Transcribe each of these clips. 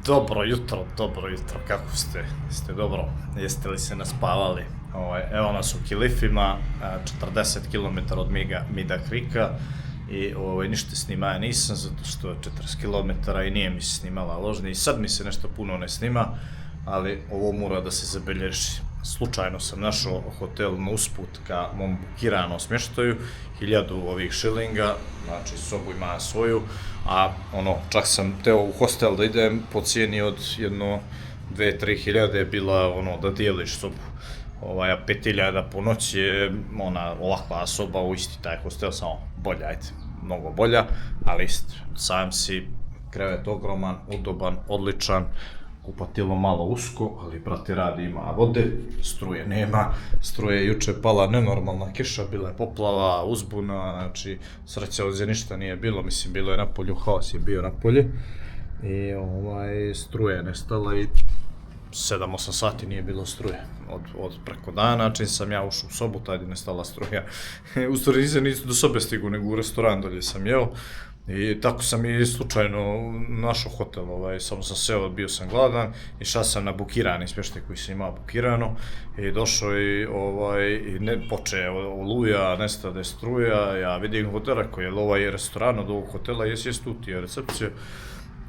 Dobro jutro, kako ste? Jeste dobro? Jeste li se naspavali? Evo nas u Kilifima, 40 km od Mida Krika i ništa snimaja nisam, zato što je 40 km i nije mi se snimala ložnje i sad mi se nešto puno ne snima, ali ovo mora da se zabelježi. Slučajno sam našao hotel na usput ka mom bukiranom smještaju, 1000 ovih šilinga, znači sobu ima svoju, a čak sam teo u hostel da idem po cijeni od 2-3 hiljade je bila da dijeliš sobu. 5000 po noći je ovakva soba u isti taj hostel, samo bolja, ajde, mnogo bolja, ali isto, sam si, krevet ogroman, udoban, odličan, kupatilo malo usko, ali brate radi, ima vode, struje nema, struje juče pala nenormalna kiša, bila je poplava, uzbuna, znači sreća ovdje ništa nije bilo, mislim bilo je napolju, haos je bio napolje i struje je nestala i 7-8 sati nije bilo struje od preko dana, čim sam ja ušao u sobu, tad je nestala struja. U stvari nisam do sobe stigu, nego u restoran dolje sam jeo. I tako sam i slučajno našao hotel, samo sam seo, bio sam gladan, išao sam na bukirani smještaj koji sam imao bukirano i došao i počeo oluja, nestade struja, ja vidim hotel, rekao je ovaj restoran od ovog hotela, jesi tu ti je recepcija,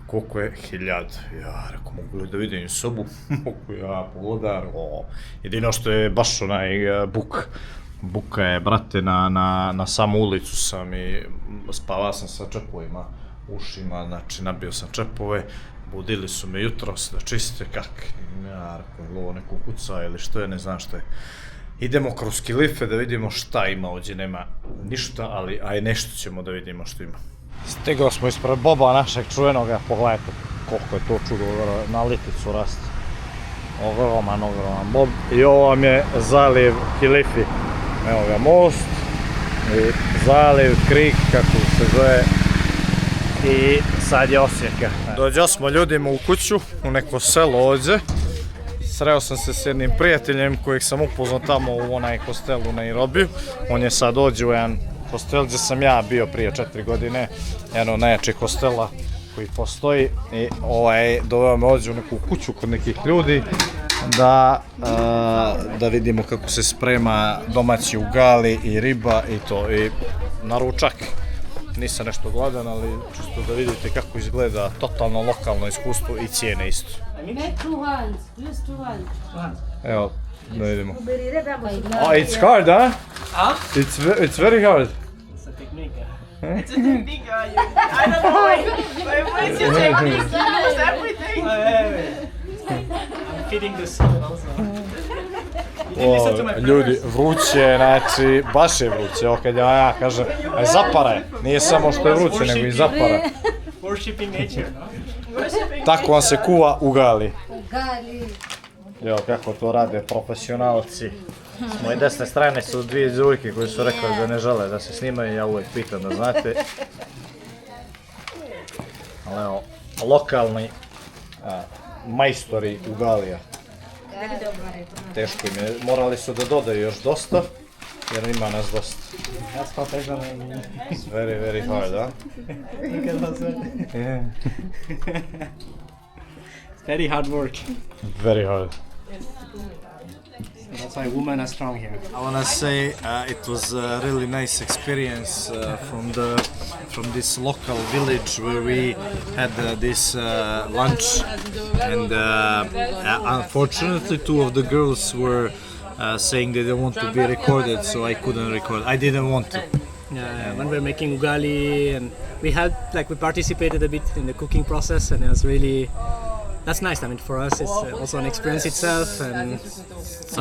koliko je 1000, ja rekao mogu li da vidim sobu, mogu ja pogledam, jedino što je baš onaj buka je, brate, na samu ulicu sam i spavao sam sa čepovima, ušima, znači nabio sam čepove, budili su me jutros da čiste, ja rekao, ovo neko kuca ili što je, ne znam što je. Idemo kroz Kilife da vidimo šta ima ovdje, nema ništa, ali aj nešto ćemo da vidimo što ima. Stigao smo ispred Boba našeg čuvenoga, pogledajte koliko je to čudo, na liticu raste. Ogroman Bob. I ovo vam je zaliv Kilifi. Evo ga most i zaliv, krik, kako se zove, i sad je osjeka. Dođo smo ljudima u kuću, u neko selo ovdje. Sreo sam se s jednim prijateljem kojeg sam upoznao tamo u onaj hostel u Nairobiju. On je sad dođe u jedan hostel gdje sam ja bio prije 4 godine, jedan od najjačih hostela koji postoji, i doveo me ovdje u neku kuću kod nekih ljudi da vidimo kako se sprema domaći ugali i riba i to, i na ručak. Nisam nešto gladan, ali čisto da vidite kako izgleda totalno lokalno iskustvo i cijene isto. Evo, da vidimo. Oh, it's hard, huh? It's very hard. It's a technique. It's a technique. I don't know. It's your technique. You use everything. I'm feeding the soul also. Ljudi, vruće, znači, baš je vruće, evo kad ja kažem, zapara je, nije samo što je vruće, nego i zapara. Worshipping nature, no? Tako vam se kuva ugali. Evo kako to rade profesionalci. S moje desne strane su dvije djevojke koje su rekli da ne žele da se snimaju, ja uvijek pitam da znate. Ali evo, lokalni majstori ugalija. Teško im je, morali su da dodaju još dosta, jer ima nas dosta. It's very, very hard, huh? Yeah. It's very hard work. Very hard. That's why women are strong here. I want to say it was a really nice experience from this local village where we had this lunch, and unfortunately 2 of the girls were saying they didn't want to be recorded, so I couldn't record. I didn't want to. Yeah, when we were making ugali, and we participated a bit in the cooking process, and it was really. That's nice. I mean, for us, it's also an experience itself, and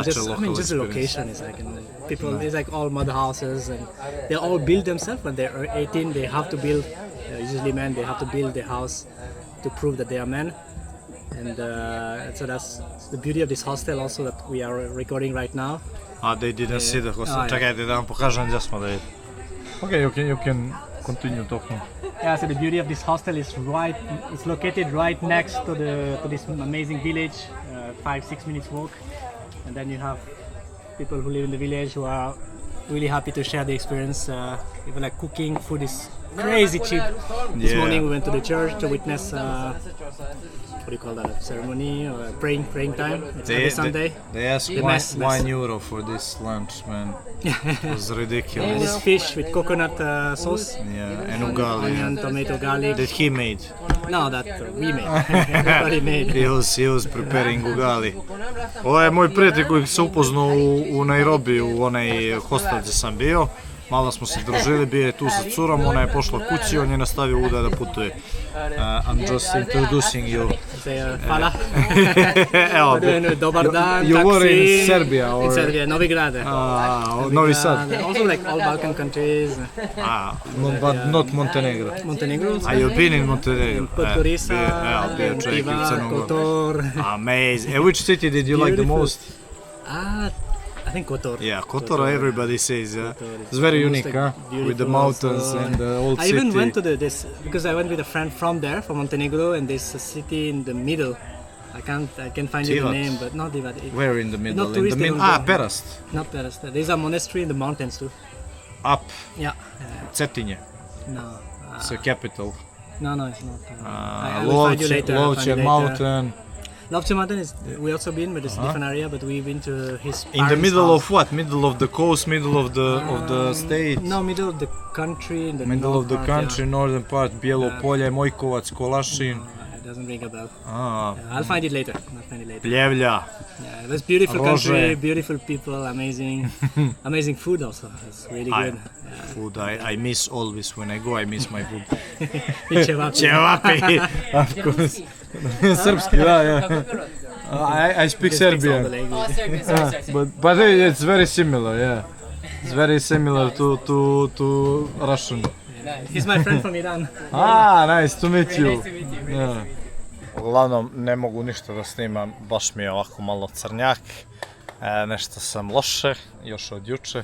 just the location is like, and people. It's like all mud houses, and they all build themselves. When they're 18, they have to build. Usually, men, they have to build the house to prove that they are men, and so that's the beauty of this hostel. Also, that we are recording right now. They didn't see the hostel. Čekajte da vam pokažem gdje smo da je. Okay, you can continue talking. Yeah, so the beauty of this hostel is it's located right next to this amazing village, 5-6 minutes walk, and then you have people who live in the village who are really happy to share the experience. Even like cooking, food is crazy cheap. This morning we went to the church to witness what do you call that, ceremony or praying time. It's every Sunday. They ask €1 for this lunch, man. It was ridiculous. This fish with coconut sauce. Yeah, and ugali. Onion, tomato, garlic. That he made. No, that we made. Everybody made. He was preparing ugali. Ovo je moj prijatelj kojeg se upoznao u Nairobi, u onaj hostel gdje sam bio. Malo smo se družili, bio je tu sa curom, ona je pošla kući, on je nastavio uda da putuje. I'm just introducing you. Hvala. Evo, dobar dan, you were taksi. in Serbia? In Serbia, Novi Grad. Novi Sad. Also like all Balkan countries. But not Montenegro. Montenegro. You've been in Montenegro? Podgorica, bio čovjek u Crnom Goru. Kotor. Amazing. And which city did you like the most? I think Kotor. Yeah, Kotor, everybody says, yeah. It's very unique, huh? With the mountains and the old city. I even went to this because I went with a friend from there, from Montenegro, and there's a city in the middle. I can't find you the name, but not Divat. Where in the middle? Not tourist, Perast. Not Perast. There's a monastery in the mountains too. Up. Yeah. Cetinje. No. It's the capital. No, it's not. I will find you later. Lovče mountain. Lovče mountain is we also been, but it's a different area. But we've been to his. In the middle of what? Middle of the coast, middle of the state. No, middle of the country. In the middle of the country, northern part. Bijelo polje, Mojkovac, Kolašin. It doesn't ring a bell. I'll find it later. Pljevlja. Yeah, it was beautiful country, beautiful people, amazing food also. It's really good. Food, I miss always when I go. I miss my food. Cevapi. Of course. Srpski, yeah. I speak Serbian. But it's very similar, yeah. It's very similar to Russian. He's my friend from Iran. Nice to meet you. Yeah. Uglavnom, ne mogu ništa da snimam, baš mi je ovako malo crnjak. Nešto sam loše, još od juče,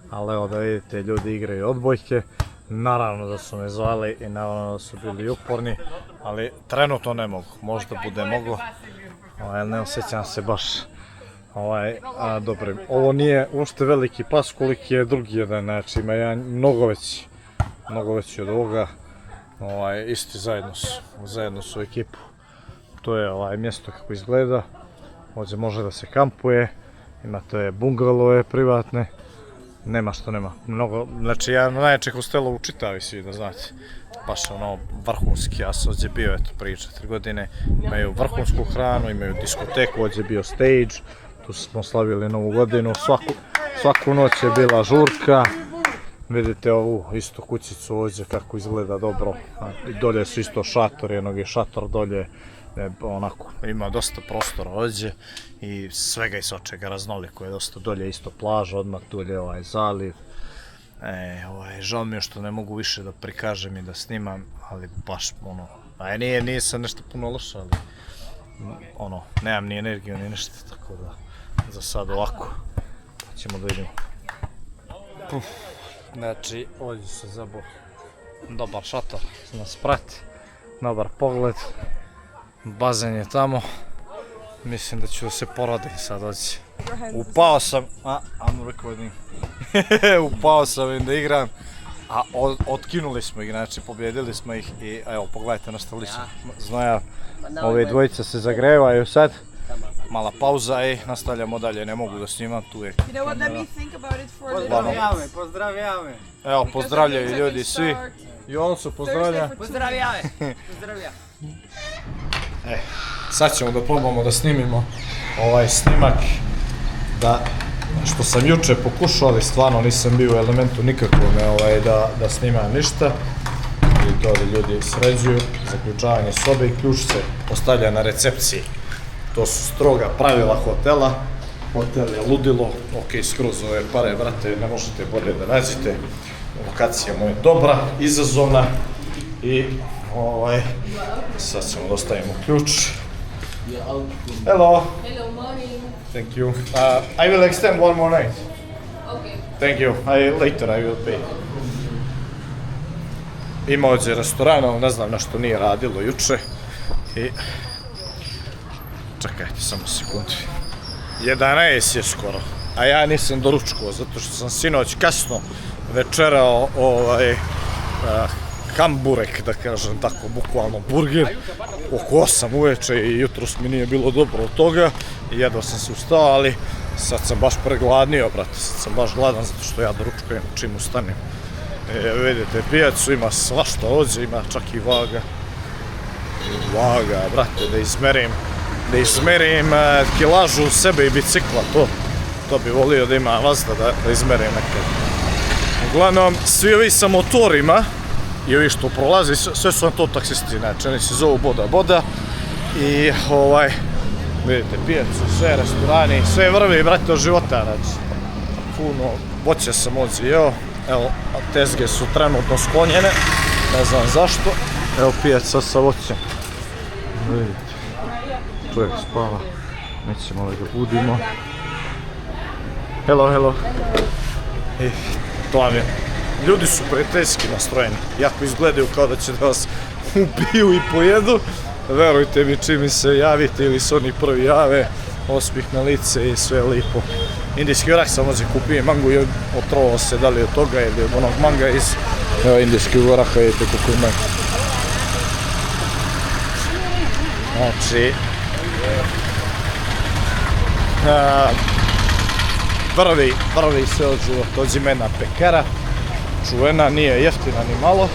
ali evo da vidite, ljudi igraju odbojke. Naravno da su me zvali i naravno da su bili uporni, ali trenutno ne mogu, možda bude moglo, ne osjećam se baš dobrim. Ovo nije uopšte veliki pas koliki je drugi jedan, znači ima jedan mnogo veći od ovoga, isti zajedno su ekipu. To je mjesto kako izgleda, ovdje može da se kampuje, imate bungalove privatne, nema što nema, mnogo, znači jedan od najjačih hostela u čitavi svi da znate, baš vrhunski, ja sam ovdje bio prije 4 godine, imaju vrhunsku hranu, imaju diskoteku, ovdje je bio stage, tu smo slavili Novu godinu, svaku noć je bila žurka, vidite ovu isto kućicu ovdje kako izgleda dobro, i dolje su isto šatori, jednog je šator dolje, onako, ima dosta prostora ovdje i svega i sočega raznoliko je dosta, dolje isto plaža, odmah dolje zaliv. Žao mi je što ne mogu više da prikažem i da snimam, ali baš nije sad nešto puno loše, ali nemam ni energiju ni ništa, tako da za sad ovako, pa ćemo da vidimo. Znači, ovdje se zabao dobar šator na sprat, dobar pogled. Bazen je tamo, mislim da ću da se poradim sad ovdje. Upao sam, I'm recording, upao sam da igram, a otkinuli smo ih, znači pobjedili smo ih i evo pogledajte na stolicu znoja, ove dvojice se zagrevaju sad, mala pauza i nastavljamo dalje, ne mogu da snimam, tu je. Pozdravljame. Evo, pozdravljaju ljudi svi, i on su pozdravlja. Pozdravljame. Sad ćemo da probamo da snimimo ovaj snimak, što sam juče pokušao, ali stvarno nisam bio u elementu nikakvome da snimam ništa. I to da ljudi sređuju, zaključavanje sobe i ključ se ostavlja na recepciji. To su stroga pravila hotela, hotel je ludilo, ok, skroz ove pare, brate, ne možete bolje da nađete. Lokacija mu je dobra, izazovna i sad ćemo da ostavimo ključ. Hello. Hello, morning. Thank you. I will extend one more night. Okay. Thank you. Later I will pay. Ima ovdje restorana, ne znam na što nije radilo juče. I... Čekajte samo sekundu. 11 je skoro, a ja nisam doručkovao zato što sam sinoć kasno večerao hamburek, da kažem tako, bukvalno burger, oko 8 uveče i jutros mi nije bilo dobro od toga i jedva sam se ustao, ali sad sam baš pregladnio, brate, sad sam baš gladan zato što ja doručkujem čim ustanem. Vidite, pijacu ima svašta ovdje, ima čak i vaga. Vaga, brate, da izmerim kilažu sebe i bicikla, to bi volio da ima vazda da izmerim nekad. Uglavnom, svi ovi sa motorima i ovi što prolazi, sve su vam to taksisti, znači oni se zovu Boda i vidite, pijacu, sve restorani, sve vrvi, brate, od života, znači puno voća sam ovdje jeo, evo, tezge su trenutno sklonjene, ne znam zašto, evo pijaca sa voćem, vidite, čovjek spava, nećemo li ga budimo, hello, i to vam je. Ljudi su prijateljski nastrojeni, jako izgledaju kao da će da vas ubiju i pojedu. Verujte mi, čim mi se javite ili se oni prvi jave, osmih na lice i sve lipo. Indijski orah sam ovdje kupio mangu i otrovao se da li od toga ili od onog manga iz indijskog oraha, vidite kako ima. Znači, prvi sve od života, od zimena pekara. Čuvena, nije jeftina ni malo,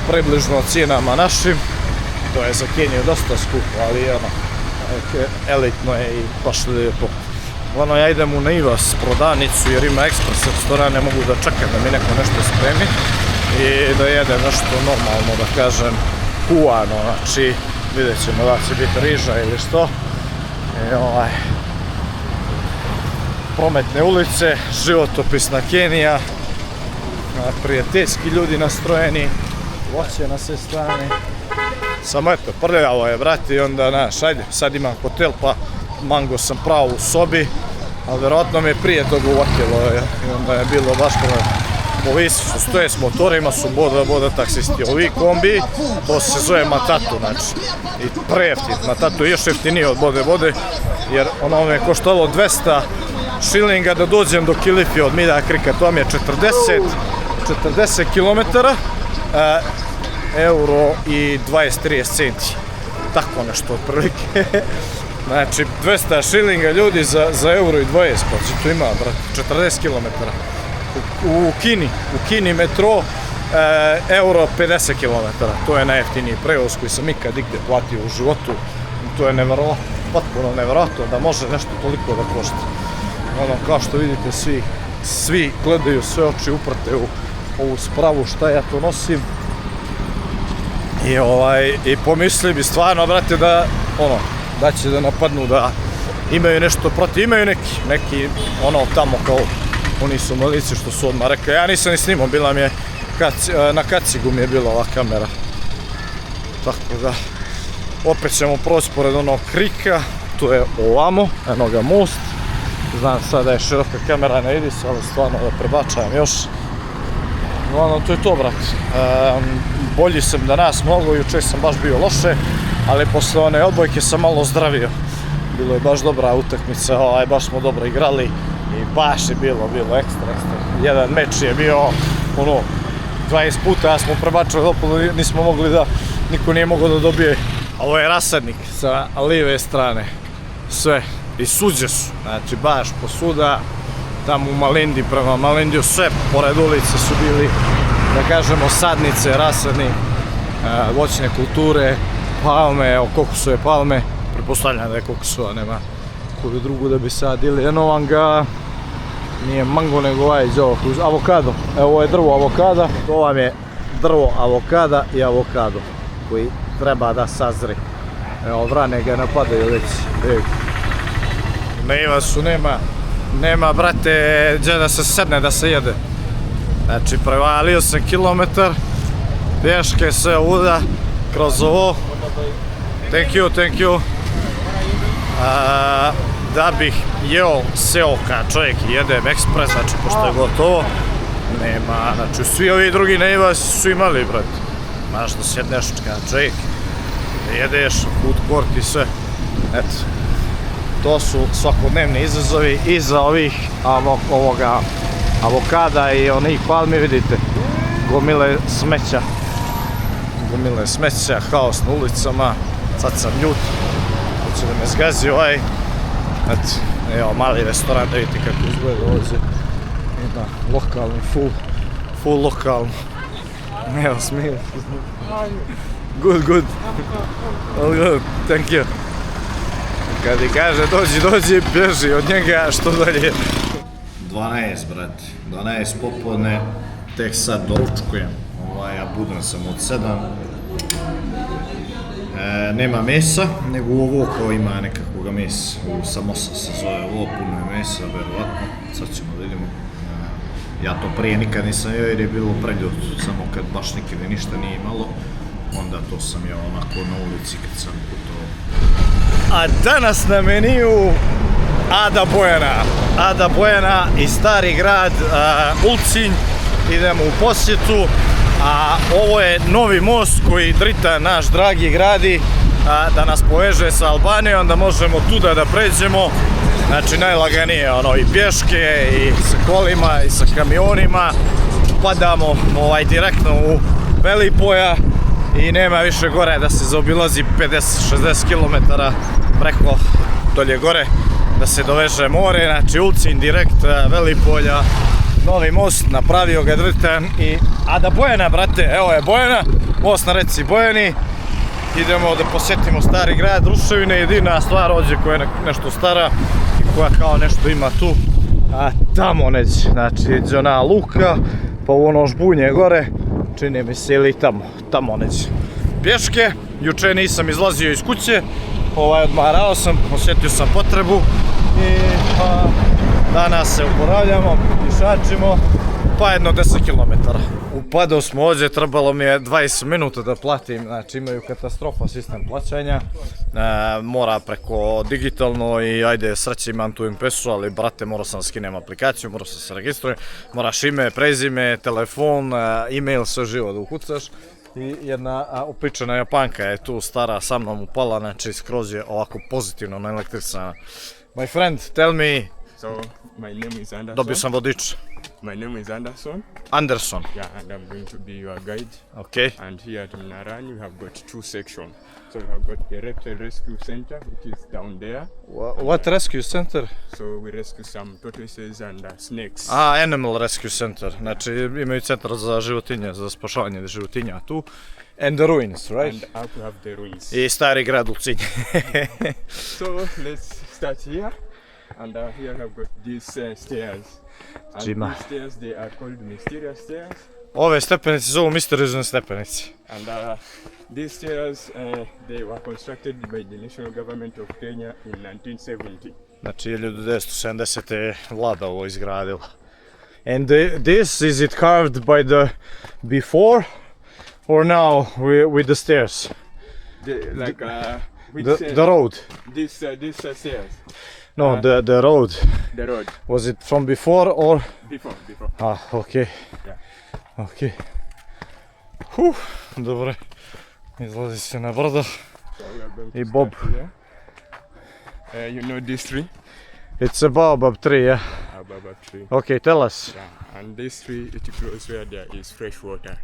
približno cijenama našim, to je za Keniju dosta skupo, ali elitno je i baš lijepo. Uglavnom, ja idem u Naivas prodavnicu jer ima ekspres restoran, ne mogu da čekam da mi neko nešto spremi i da jedem nešto normalno, da kažem, kuvano, znači vidjet ćemo da će biti riža ili što. Prometne ulice, životopisna Kenija, prijateljski ljudi nastrojeni, voće na sve strane. Samo eto, prljavo je, brati, i onda, znaš, ajde, sad imam hotel, pa mango sam pravo u sobi, ali vjerojatno mi je prije toga uvatilo i onda je bilo baš problem. Ovi što stoje s motorima su boda taksisti, ovi kombi, to se zove matatu, znači, i prejeftin, matatu je još jeftiniji od bode, jer ono me je koštalo 200 šilinga da dođem do Kilifi od Afrika, to vam je 40 km, euro i 20-30 centi, tako nešto otprilike. Znači 200 šilinga ljudi za euro i 20, pa tu ima, brate, 40 km. U Kini metro, euro 50 km, to je najjeftiniji prevoz koji sam ikad igde platio u životu. To je potpuno nevjerojatno da može nešto toliko da košta. Ono, kao što vidite, svi gledaju, sve oči uprte u ovu spravu šta ja to nosim. I pomisli bi stvarno, brate, da će da napadnu, da imaju nešto protiv, imaju neki tamo kao oni su malici što su odmah rekli, ja nisam ni snimao, bila mi je, na kacigu mi je bila ova kamera. Tako da, opet ćemo proći pored onog krika, tu je ovamo, enoga most. Znam sad da je široka kamera, ne vidi se, ali stvarno da prebačavam još. Uglavnom, to je to, brat. Bolji sam danas mnogo, jučer sam baš bio loše, ali posle one odbojke sam malo zdravio. Bilo je baš dobra utakmica, baš smo dobro igrali i baš je bilo ekstra. Jedan meč je bio, 20 puta smo prebačali dopolu, nismo mogli da, niko nije mogao da dobije. Ovo je rasadnik sa lijeve strane, sve. I suđe su, znači baš posuda, tamo u Malindi, prema Malindiju, sve pored ulice su bili, da kažemo, sadnice, rasadni, voćne kulture, palme, evo kokusove palme, pretpostavljam da je kokusova, nema koju drugu da bi sadili, eno vam ga, nije mango nego avokado, evo ovo je drvo avokada, to vam je drvo avokada i avokado koji treba da sazri, evo vrane ga napadaju već, Neivasu nema, brate, gdje da se sedne, da se jede. Znači, prevalio sam kilometar, pješke sve ovuda, kroz ovo. Thank you. Da bih jeo seo kad čovjek jedem ekspres, znači, pošto je gotovo, nema, znači, svi ovi drugi Neivasi su imali, brate. Znaš da sjedneš kad čovjek, da jedeš, food court i sve, eto. To su svakodnevni izazovi iza ovih avokada i onih palmi, vidite, gomile smeća. gomile smeća, haos na ulicama, sad sam ljut, hoće da me zgazi Eto, evo mali restoran, da vidite kako izgleda ovdje, ima lokalni, full lokalno, evo smije se. Good, all good, thank you. Kad i kaže dođi, bježi od njega što dalje. 12, brate, 12 popodne, tek sad doručkujem, ja budan sam od 7. Nema mesa, nego ovo kao ima nekakvoga mesa, samosa se zove ovo, puno je mesa, verovatno, sad ćemo da vidimo. Ja to prije nikad nisam jeo jer je bilo preljut, samo kad baš nikada ništa nije imalo, onda to sam jeo onako na ulici kad sam putovao. A danas na meniju Ada Bojana i stari grad Ulcinj, idemo u posjetu, a ovo je novi most koji drita naš dragi gradi da nas poveže sa Albanijom, da možemo tuda da pređemo, znači najlaganije i pješke i sa kolima i sa kamionima, padamo direktno u Velipoja i nema više gore da se zaobilazi 50-60 km preko dolje gore da se doveže more, znači Ulcinj direkt Velipolja, novi most, napravio ga Dritan i Ada Bojana, brate, evo je Bojana, most na reci Bojani, idemo da posjetimo stari grad, ruševine, jedina stvar ovdje koja je nešto stara i koja kao nešto ima tu, a tamo neće, znači iđe ona luka, pa u ono žbunje gore, čini mi se ili tamo neće. Pješke, juče nisam izlazio iz kuće, odmarao sam, osjetio sam potrebu i danas se uporavljamo, išačimo, pa jedno 10 km. Upadao smo ovdje, trebalo mi je 20 minuta da platim, znači imaju katastrofa sistem plaćanja, mora preko digitalno i ajde sreće imam tu MPS-u, ali brate morao sam skinem aplikaciju, morao sam se registrujem, moraš ime, prezime, telefon, e-mail, sve živo da ukucaš. I jedna opičana Japanka je tu stara sa mnom upala, znači skroz je ovako pozitivno naelektrisana. My friend, tell me. So, my name is Anderson. Dobio sam vodič. My name is Anderson. Anderson. Yeah, and I'm going to be your guide. Okay. And here at Minaran, we have got two sections. So we have got the reptile rescue center, which is down there. What rescue center? So we rescue some tortoises and snakes. Animal rescue center. Znači imaju centar za životinje, za spašavanje životinja tu. And the ruins, right? And up we have the ruins. I stari grad Ulcinj. So let's start here. And here I've got these stairs. And these stairs, they are called mysterious stairs. Ove stepenice zovu misteriozne stepenice. And these stairs, they were constructed by the national government of Kenya in 1970. Znači 1970. vlada ovo izgradila. And this, is it carved by the before or now with the stairs? The road. These stairs. No, the road. The road. Was it from before or? Before. Okay. Yeah. Okay. Dobro. Izlazi se na brdo. I Bob. You know this tree? It's a baobab tree, yeah? A baobab tree. Okay, tell us. Yeah. And this tree, it grows where there is fresh water.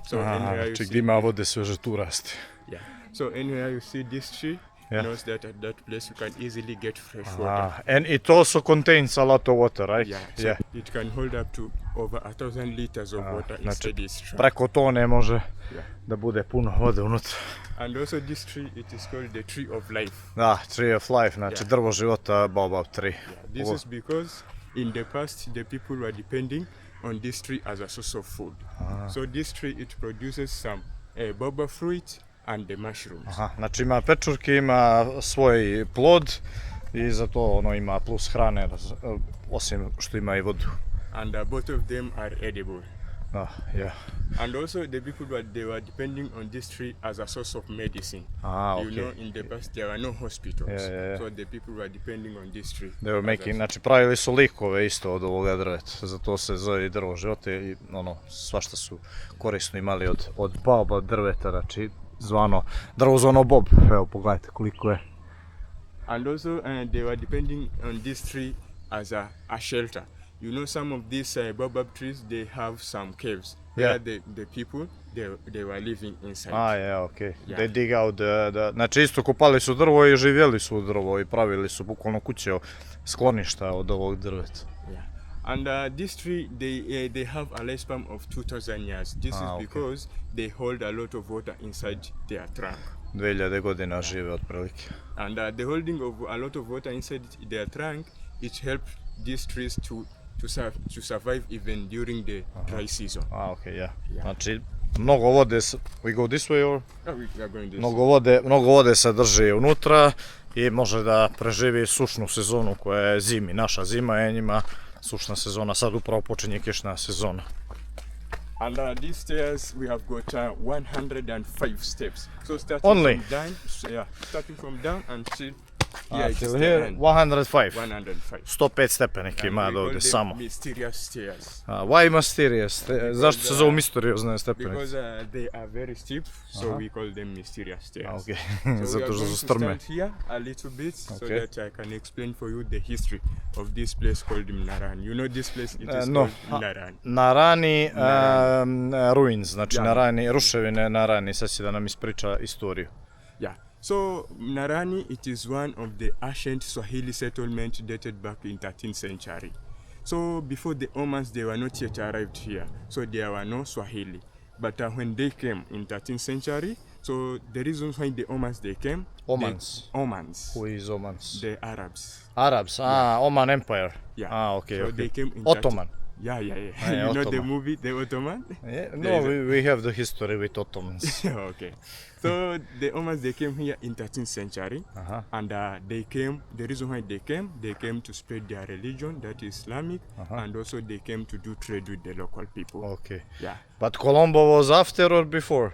So anywhere you see... gdje ima vode sve že tu raste. Yeah. So anywhere you see this tree, knows that at that place you can easily get fresh water. And it also contains a lot of water, right? Yeah. So it can hold up to over 1,000 liters of water inside this tree. Preko tone može da bude puno vode unutra. And also this tree, it is called the tree of life. Da, tree of life, znači drvo života, baobab tree. This is because in the past the people were depending on this tree as a source of food. So this tree, it produces some baobab fruit and the mushrooms. Znači ima pečurke, ima svoj plod i zato ono ima plus hrane, osim što ima i vodu. And both of them are edible. Yeah. And also the people they were depending on this tree as a source of medicine. Okay. You know, in the past there were no hospitals, so the people were depending on this tree. They were making, znači pravili su likove isto od ovoga drveta, zato se zove drvo života i ono, svašta su korisno imali od baobab drveta, znači zvano drvo zvano bob, evo pogledajte koliko je. And also they were depending on this tree as a shelter. You know, some of these baobab trees, they have some caves. where the people they were living inside. Okay. They dig out znači isto kopali su drvo i živjeli su u drvo i pravili su bukvalno kuće, skloništa od ovog drveta. And this tree, they have a lifespan of 2000 years. This is because they hold a lot of water inside their trunk. 2000 godina žive otprilike. And the holding of a lot of water inside their trunk, it helps these trees to survive even during the dry season. Znači, mnogo vode, we go this way or? We are going this way. Mnogo vode se drži unutra i može da preživi sušnu sezonu koja je zimi. Naša zima je njima sušna sezona, sad upravo počinje kišna sezona. And these stairs, we have got 105 steps. So starting from down until till here, 105. 105. 105 stepenika ima ovdje samo. Mysterious stairs. Why mysterious? Zašto se zovu misteriozne stepenice? Because they are very steep, so we call them mysterious stairs. Zato što su strme. So we are going to stand here a little bit so that I can explain for you the history of this place called Narani. You know this place, it is called Narani. Narani ruins, znači Narani, ruševine Narani, sad će da nam ispriča istoriju. So Narani, it is one of the ancient Swahili settlements dated back in 13th century. So before the Omans, they were not yet arrived here, so there were no Swahili. But when they came in 13th century, so the reason why the Omans they came. Omans. Who is Omans? The Arabs. Oman Empire. So they came in Ottoman. You know the movie, The Ottoman? No, we have the history with Ottomans. Okay. So the Omans, they came here in 13th century, and they came, the reason why they came to spread their religion, that is Islamic, and also they came to do trade with the local people. Okay. But Colombo was after or before?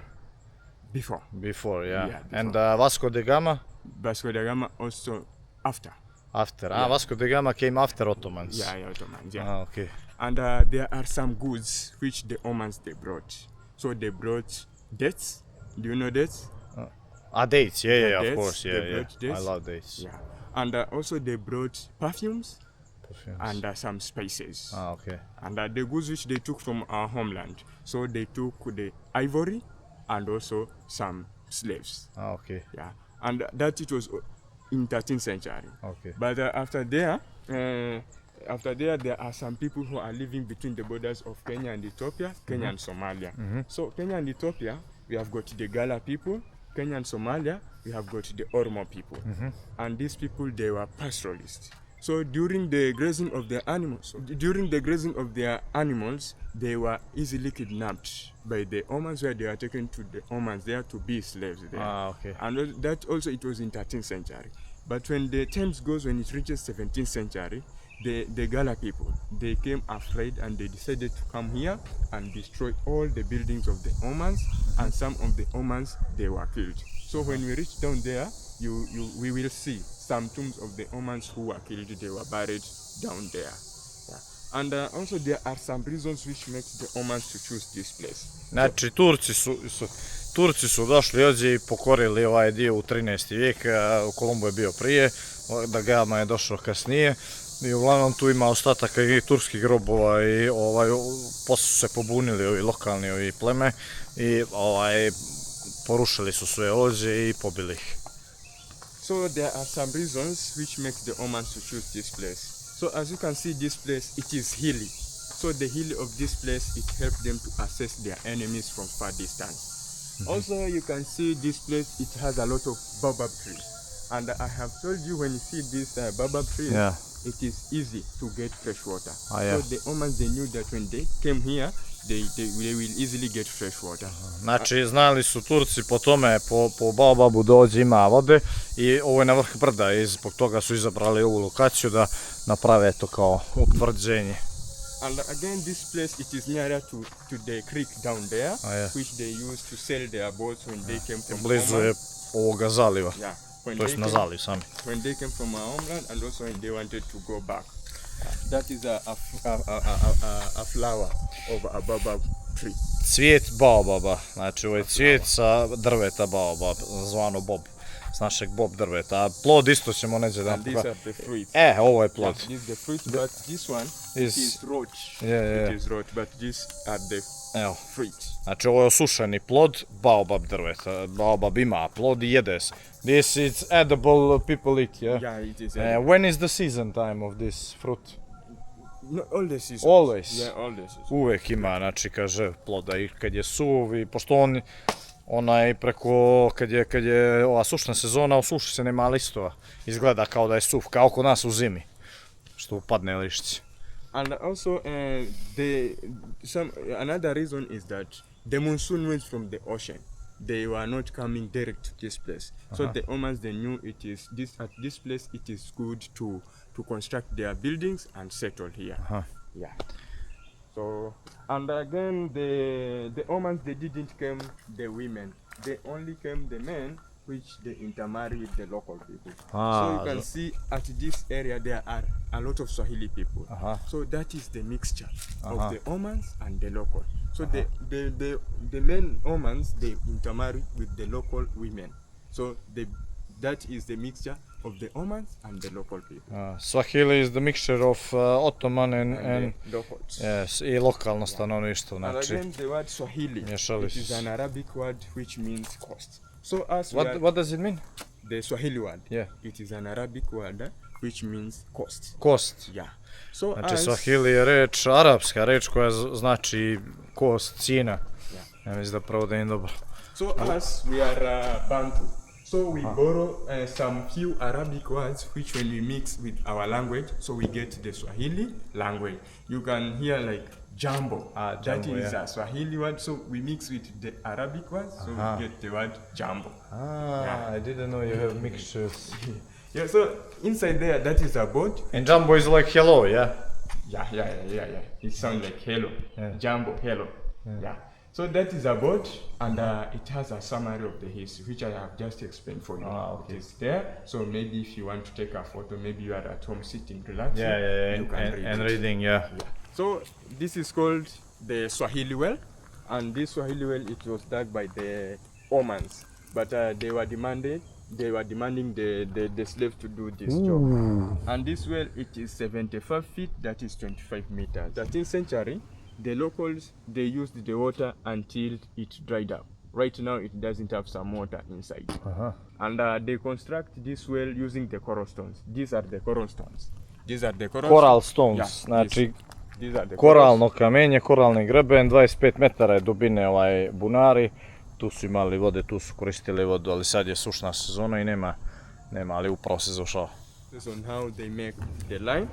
Before. Before. And Vasco da Gama? Vasco da Gama also after. Vasco da Gama came after Ottomans. Ottomans, okay. And there are some goods which the Omans they brought. So they brought dates. Do you know dates? Dates, dates, of course, dates. I love dates. And also they brought perfumes. And some spices. Okay. And the goods which they took from our homeland. So they took the ivory and also some slaves. Okay. And that it was in 13th century. Okay. But after there, there are some people who are living between the borders of Kenya and Ethiopia, Kenya and Somalia. So Kenya and Ethiopia, we have got the Gala people. Kenya and Somalia, we have got the Oromo people. And these people, they were pastoralists. So during the grazing of their animals, they were easily kidnapped by the Omans, where they were taken to the Omans there to be slaves there. And that also, it was in 13th century. But when the times goes, when it reaches 17th century, the Gala people, they came afraid and they decided to come here and destroy all the buildings of the Omans, and some of the Omans, they were killed. So when we reach down there, we will see some tombs of the Omans who were killed. They were buried down there. And also there are some reasons which make the Omans to choose this place. Znači, Turci su došli ovdje i pokorili ovaj dio u 13. vijek, Kolumbo je bio prije, da Gama je došao kasnije. I uglavnom tu ima ostataka i turskih grobova i posle su se pobunili ovi lokalni pleme i porušili su sve ovdje i pobili ih. So there are some reasons which make the Omans to choose this place. So as you can see, this place, it is hilly. So the hill of this place, it helps them to assess their enemies from far distance. Also, you can see this place, it has a lot of baobab trees. And I have told you, when you see these baobab trees, it is easy to get fresh water. So the Omans, they knew that when they came here, they will easily get fresh water. Znači, znali su Turci po tome, po baobabu da ovdje ima vode i ovo je na vrh brda i zbog toga su izabrali ovu lokaciju da naprave to kao utvrđenje. And again, this place, it is nearer to the creek down there, which they used to sail their boats when they came from blizu je ovoga zaliva, to jest na zaliv sami. When they came from our homeland and also when they wanted to go back. That is a flower of a baobab tree. Cvijet baobaba, znači ovo je cvijet sa drveta baobab, zvano bob. s našeg bob drveta. A plod isto ćemo neđe da And these are the fruits. ovo je plod. This is the fruit, but this one is roach. Yeah. It is roach, but these are the Evo. fruits. Znači ovo je osušeni plod baobab drveta. Baobab ima plod i jede se. This is edible, people eat, yeah? Yeah, it is. When is the season time of this fruit? No, all the seasons. Always? Yeah, all the seasons. Uvek ima, znači kaže ploda i kad je suv i pošto on onaj preko, kad je ova sušna sezona, osuši se, nema listova. Izgleda kao da je suv, kao kod nas u zimi, što upadne lišće. And also, another reason is that the monsoon winds from the ocean, they were not coming direct to this place. So the Omans, they knew at this place it is good to construct their buildings and settle here. Yeah. So, and again, the Omans, they didn't come the women. They only came the men, which they intermarry with the local people. So you can see at this area there are a lot of Swahili people. So that is the mixture of the Omans and the local. So the men Omans, they intermarry with the local women. So that is the mixture of the Omans and the local people. Swahili is the mixture of Ottoman and locals. Yes, i lokalno stanovništvo, And znači. again, the word Swahili, it is an Arabic word which means coast. So as What does it mean? The Swahili word, Yeah. it is an Arabic word which means coast. Kost. Yeah. So Znači Swahili Swahili je reč, arapska reč koja znači kost, cijena. Ja mislim da prevodim dobro. So as we are Bantu, so we borrow some few Arabic words which when we mix with our language, so we get the Swahili language. You can hear like Jambo, that is a Swahili word, so we mix with the Arabic words, so we get the word Jambo. I didn't know you have mixtures. Yeah, so inside there, that is a boat. And Jumbo is like hello, yeah? Yeah. It sounds like hello. Yeah. Jambo, hello. Yeah. So that is a boat, and it has a summary of the history, which I have just explained for you. Okay. It is there, so maybe if you want to take a photo, maybe you are at home sitting, relaxing, you can read and it. reading, yeah. So this is called the Swahili well, and this Swahili well, it was dug by the Omans, but they were demanding the slaves to do this job. And this well, it is 75 feet, that is 25 meters. 13th century, the locals, they used the water until it dried up. Right now, it doesn't have some water inside. And they construct this well using the coral stones. These are the coral stones. Coral stones, znači koralno kamenje, koralni greben, 25 metara je dubine ovaj bunari. Tu su imali vode, tu su koristili vodu, ali sad je sušna sezona i nema, ali upravo se završava. This on how they make the line.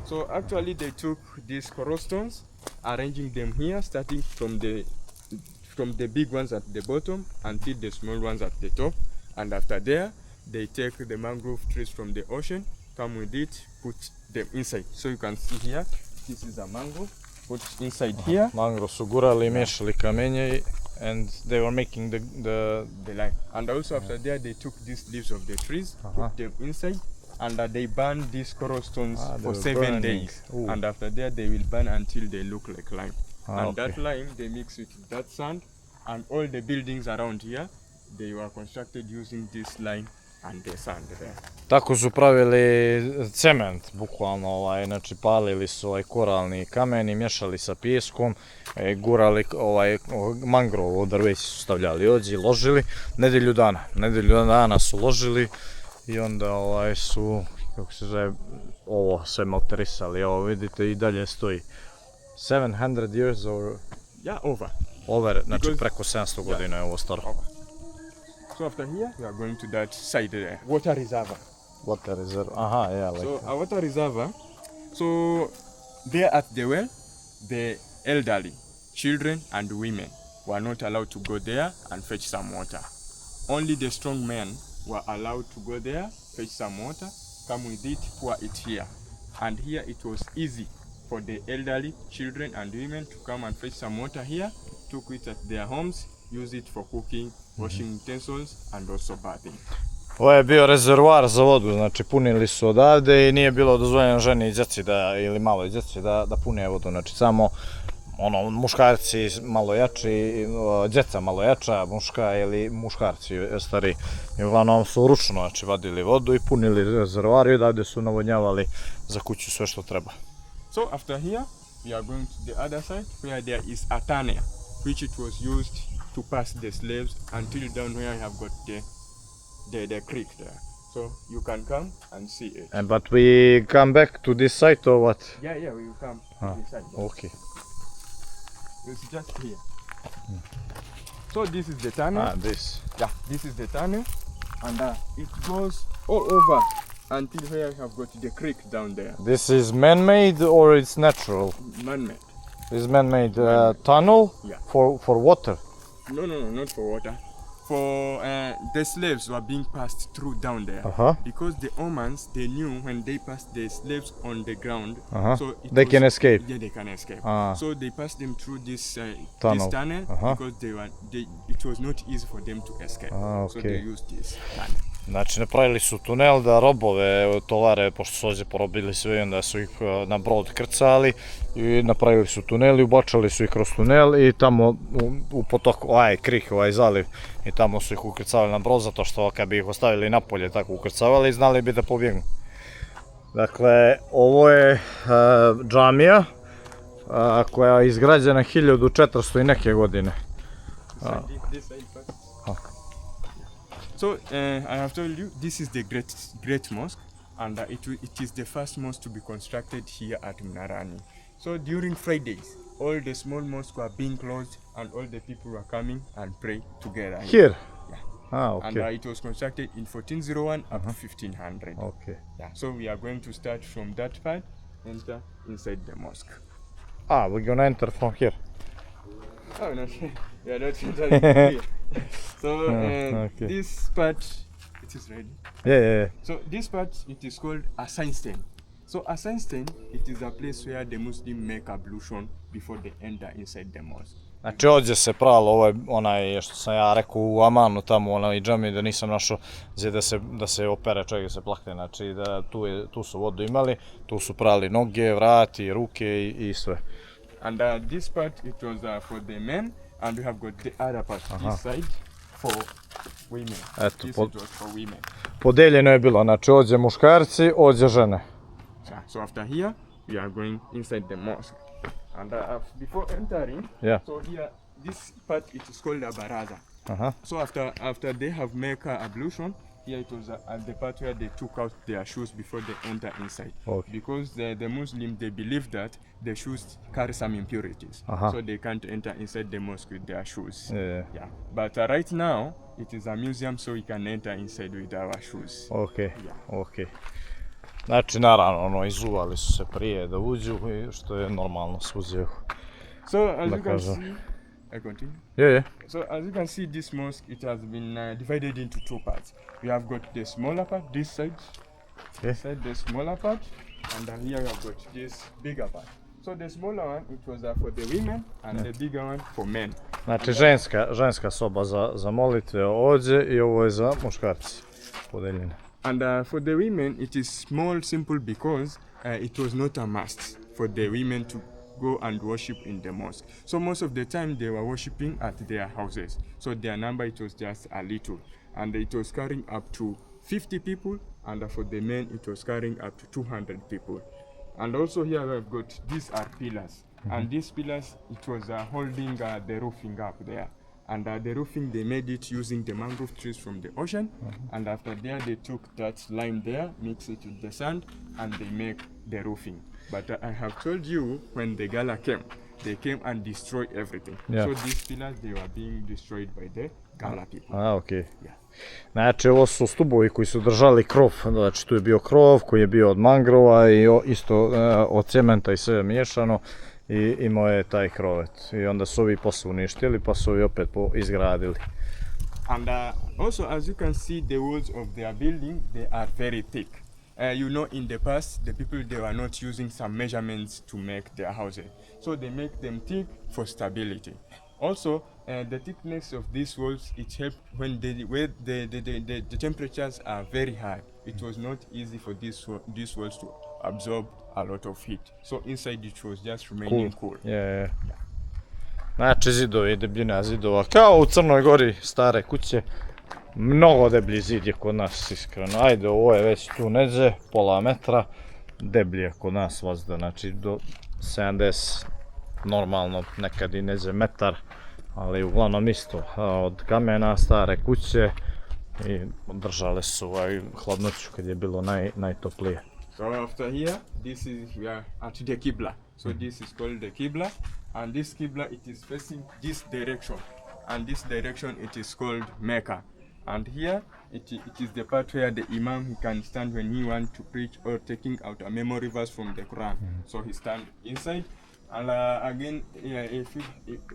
So actually they took these coral stones, arranging them here, starting from the big ones at the bottom until the small ones at the top. And after there, they take the mangrove trees from the ocean, come with it, put them inside. So you can see here, this is a mangrove, put inside here. Mangrove su gurali i miješali kamenje and they were making the line. And also after there, they took these leaves of the trees, put them inside, and they burn these coral stones for 7 days. And after that, they will burn until they look like lime. And that lime, they mix with that sand, and all the buildings around here, they were constructed using this lime and the sand there. Tako su pravili cement, bukvalno, znači palili su koralni kamen i miješali sa pijeskom, gurali mangrovo drveće su stavljali ovdje, ložili, nedelju dana su ložili i onda su, kako se zove, ovo sve malterisali, evo vidite i dalje stoji. 700 years or? Yeah, Over, znači preko 700 godina je ovo staro. So after here, we are going to that side there, water reservoir. Water reserve, yeah. So a water reservoir, so there at the well, the elderly, children and women were not allowed to go there and fetch some water. Only the strong men were allowed to go there, fetch some water, come with it, pour it here. And here it was easy for the elderly, children and women to come and fetch some water here, took it at their homes, use it for cooking, washing utensils and also bathing. Ovo je bio rezervoar za vodu, znači punili su odavde i nije bilo dozvoljeno ženi i djeci ili maloj djeci da pune vodu, znači samo ono, muškarci malo jači, djeca malo jača, muška ili muškarci stari. I uglavnom su ručno, znači, vadili vodu i punili rezervoar i odavde su navodnjavali za kuću sve što treba. So after here, we are going to the other side where there is a tunnel, which it was used to pass the slaves until down where I have got the creek there. So you can come and see it. But we come back to this site or what? Yeah, we will come to this side. Okay. It's just here. So this is the tunnel. This. Yeah, this is the tunnel, and it goes all over until where I have got the creek down there. This is man-made or it's natural? Man-made. This man-made tunnel for water? No, not for water. For the slaves were being passed through down there. Because the Omans, they knew when they passed the slaves on the ground, so they can escape. Yeah, they can escape. So they passed them through this tunnel because it was not easy for them to escape. So they used this tunnel. Znači, napravili su tunel da robove tovare, pošto su ovdje porobili sve, onda su ih na brod krcali i napravili su tunel i ubačali su ih kroz tunel i tamo u potoku, krik, zaliv, i tamo su ih ukrcavali na brod, zato što kad bi ih ostavili napolje tako ukrcavali, znali bi da pobjegnu. Dakle, ovo je džamija koja je izgrađena 1400 i neke godine. So I have told you, this is the great mosque, and it is the first mosque to be constructed here at Mnarani. So during Fridays, all the small mosques were being closed, and all the people were coming and pray together. Here? Yeah. And it was constructed in 1401 up to 1500. Okay. Yeah. So we are going to start from that part, enter inside the mosque. We're gonna enter from here. Oh no, we are not entering here. So this part, it is ready. Yeah. So this part, it is called a Seinstein. So a Seinstein, it is a place where the Muslim make ablution before they enter inside the mosque. Znači ovdje se pralo, onaj što sam ja rekao u Amanu, tamo onaj džami da nisam našao gdje da se opere čovjek, se plakne, znači da tu su vodu imali, tu su prali noge, vrati, ruke i sve. And this part, it was for the men, and we have got the other part, this side, for women. This it was for women. Podeljeno je bilo, znači ovdje muškarci, ovdje žene. So after here, we are going inside the mosque. And before entering, so here, this part, it is called a baraza. So after they have made ablution, here it was the part where they took out their shoes before they enter inside. Because the Muslims, they believe that the shoes carry some impurities. So they can't enter inside the mosque with their shoes. Yeah. But right now, it is a museum, so we can enter inside with our shoes. Okay. Znači, naravno, izuvali su se prije da uđu, što je normalno svuđe. So, as you can see, I continue? Yeah. So, as you can see, this mosque, it has been divided into two parts. We have got the smaller part, this side, the smaller part, and here we have got this bigger part. So, the smaller one, it was for the women, and the bigger one for men. Znači, ženska soba za molitve ovdje i ovo je za muškarci podeljene. And for the women, it is small, simple, because it was not a must for the women to go and worship in the mosque. So most of the time they were worshipping at their houses. So their number, it was just a little. And it was carrying up to 50 people, and for the men, it was carrying up to 200 people. And also here we have got, these are pillars. And these pillars, it was holding the roofing up there. And the roofing, they made it using the mangrove trees from the ocean. And after there, they took that lime there, mix it with the sand, and they make the roofing. But I have told you, when the Gala came, they came and destroyed everything. So these pillars, they were being destroyed by the Gala people. Okay. Znači, ovo su stubovi koji su držali krov. Znači, tu je bio krov koji je bio od mangrova i isto od cementa i sve miješano. I imao je taj krovet. I onda su ovi posle uništili, pa su ovi opet izgradili. And also, as you can see, the walls of their building, they are very thick. You know, in the past, the people, they were not using some measurements to make their houses. So they make them thick for stability. Also, the thickness of these walls, it helped when the temperatures are very high. It was not easy for these walls to absorb a lot of heat. So inside it was just remaining cool. Yeah. Znači zidovi, debljina zidova, kao u Crnoj Gori stare kuće. Mnogo deblji zid je kod nas, iskreno. Ajde, ovo je već tu neđe, pola metra. Deblji je kod nas vazda, znači do 70, normalno nekad i neđe metar. Ali uglavnom isto, od kamena, stare kuće. I držale su hladnoću kad je bilo najtoplije. So after here, this is we are at the Qibla. So this is called the Qibla, and this Qibla it is facing this direction, and this direction it is called Mecca. And here it is the part where the Imam he can stand when he wants to preach or taking out a memory verse from the Quran. So he stand inside. And again,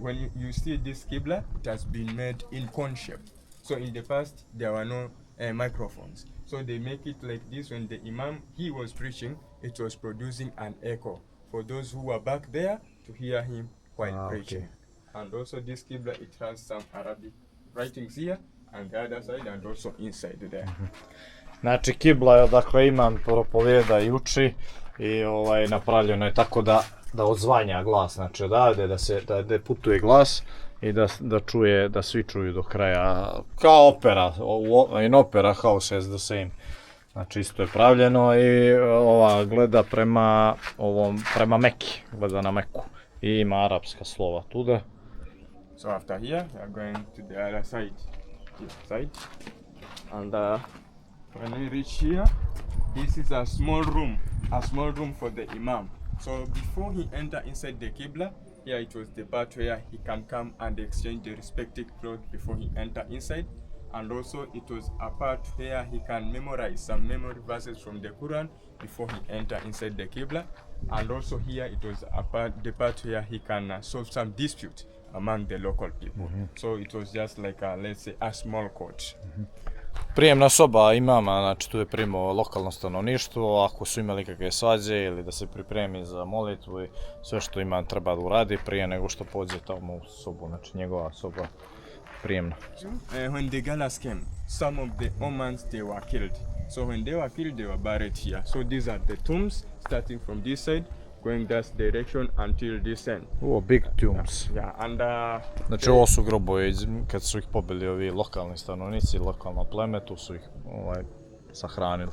when you see this Qibla, it has been made in cone shape. So in the past there were no microphones. So they make it like this. When the Imam he was preaching, it was producing an echo for those who were back there to hear him while preaching. Okay. And also this Qibla, it has some Arabic writings here and the other side and also inside there. Znači Qibla je odakle Imam propovijeda i uči i napravljeno je tako da odzvanja glas, znači odavde da putuje glas i da čuje, da svi čuju do kraja, kao opera, in opera house as the same. Znači isto je pravljeno i ova gleda prema Meki, gleda na Meku i ima arapska slova tuda. So after here, we are going to the other side, this side, and when we reach here, this is a small room for the Imam. So before he enter inside the Qibla, here it was the part where he can come and exchange the respective clothes before he enter inside. And also it was a part where he can memorize some memory verses from the Quran before he enter inside the Qibla. And also here it was the part where he can solve some dispute among the local people. So it was just like let's say a small court. Prijemna soba imama, znači tu je primao lokalno stanovništvo, ako su imali kakve svađe ili da se pripremi za molitvu i sve što imam treba da uradi prije nego što pođe tamo u sobu, znači njegova soba prijemna. When the Galas came, some of the Omans they were killed. So when they were killed, they were buried here. So these are the tombs starting from this side, going that direction until this end. Big tombs. Yeah, and znači ovo su grobovi kad su ih pobili ovi lokalni stanovnici, lokalno pleme, tu su ih sahranili.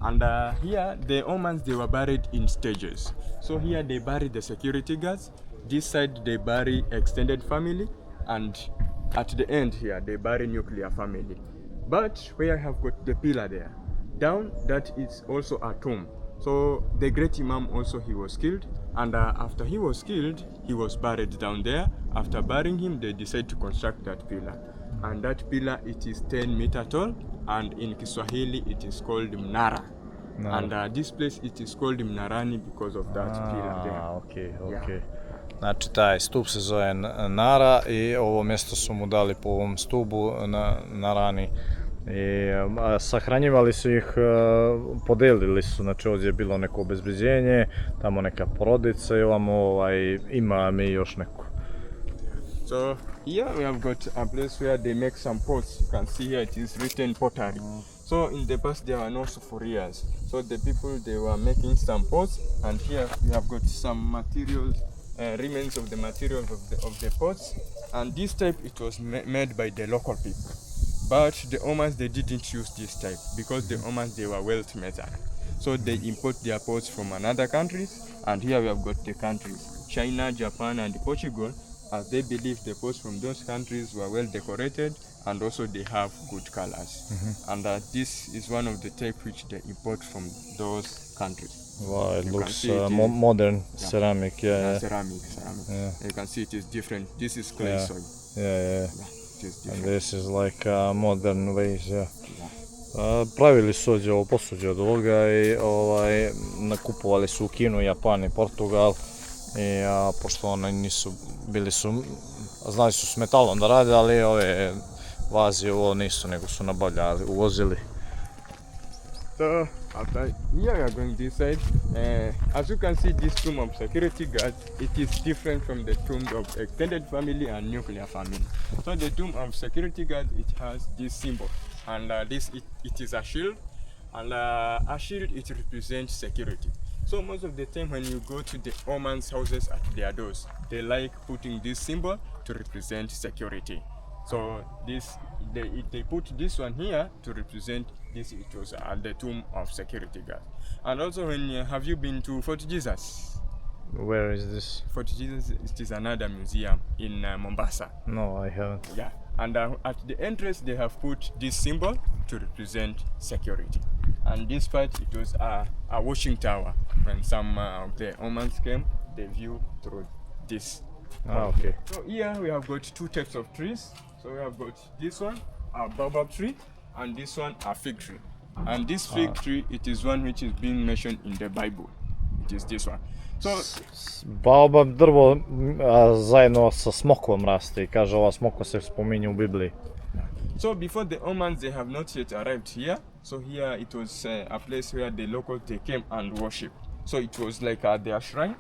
And here the Omans they were buried in stages. So here they bury the security guards, this side they bury extended family, and at the end here they bury nuclear family. But where I have got the pillar there, down that is also a tomb. So the great Imam also he was killed, and after he was killed, he was buried down there. After burying him, they decided to construct that pillar, and that pillar it is 10 meters tall, and in Kiswahili it is called Mnara. And this place it is called Mnarani because of that pillar there. Okay. Znači taj stup se zove Nara i ovo mjesto su mu dali po ovom stubu na rani. I sahranjivali su ih, podelili su, znači ovdje je bilo neko obezbeđenje, tamo neka porodica i ovamo imam i još neko. So here we have got a place where they make some pots. You can see here it is written pottery. So in the past there were no sufurias. So the people they were making some pots, and here we have got some materials, remains of the materials of the pots. And this type it was made by the local people. But the Omans they didn't use this type because the Omans they were wealth measured. So they import their pots from another countries, and here we have got the countries China, Japan and Portugal, as they believe the pots from those countries were well decorated and also they have good colors. And this is one of the type which they import from those countries. Wow, it looks modern ceramic. Ceramic. Yeah. You can see it is different. This is clay soil. Yeah. And this is like modern ways, pravili su ovdje ovo posuđe od ovoga i nakupovali su u Kinu, Japan i Portugal i pošto oni nisu, znali su s metalom da rade, ali ove vaze ovo nisu, nego su nabavljali, uvozili. So after here we are going this side. As you can see, this tomb of security guards, it is different from the tomb of extended family and nuclear family. So the tomb of security guards, it has this symbol, and it is a shield, and a shield it represents security. So most of the time when you go to the Oman's houses at their doors, they like putting this symbol to represent security. So they put this one here to represent this. It was the tomb of security guard. And also, have you been to Fort Jesus? Where is this? Fort Jesus, it is another museum in Mombasa. No, I haven't. Yeah, and at the entrance they have put this symbol to represent security. And this part, it was a watching tower. When some of the Omans came, they view through this. Okay. So here we have got two types of trees. So we have got this one, a baobab tree, and this one, a fig tree. And this fig tree, it is one which is being mentioned in the Bible. It is this one. So Baobab drvo zajedno sa smokvom raste I kaže ova smokva se spominje u Bibliji. So before the Omans, they have not yet arrived here. So here it was a place where the locals, they came and worship. So it was like their shrine.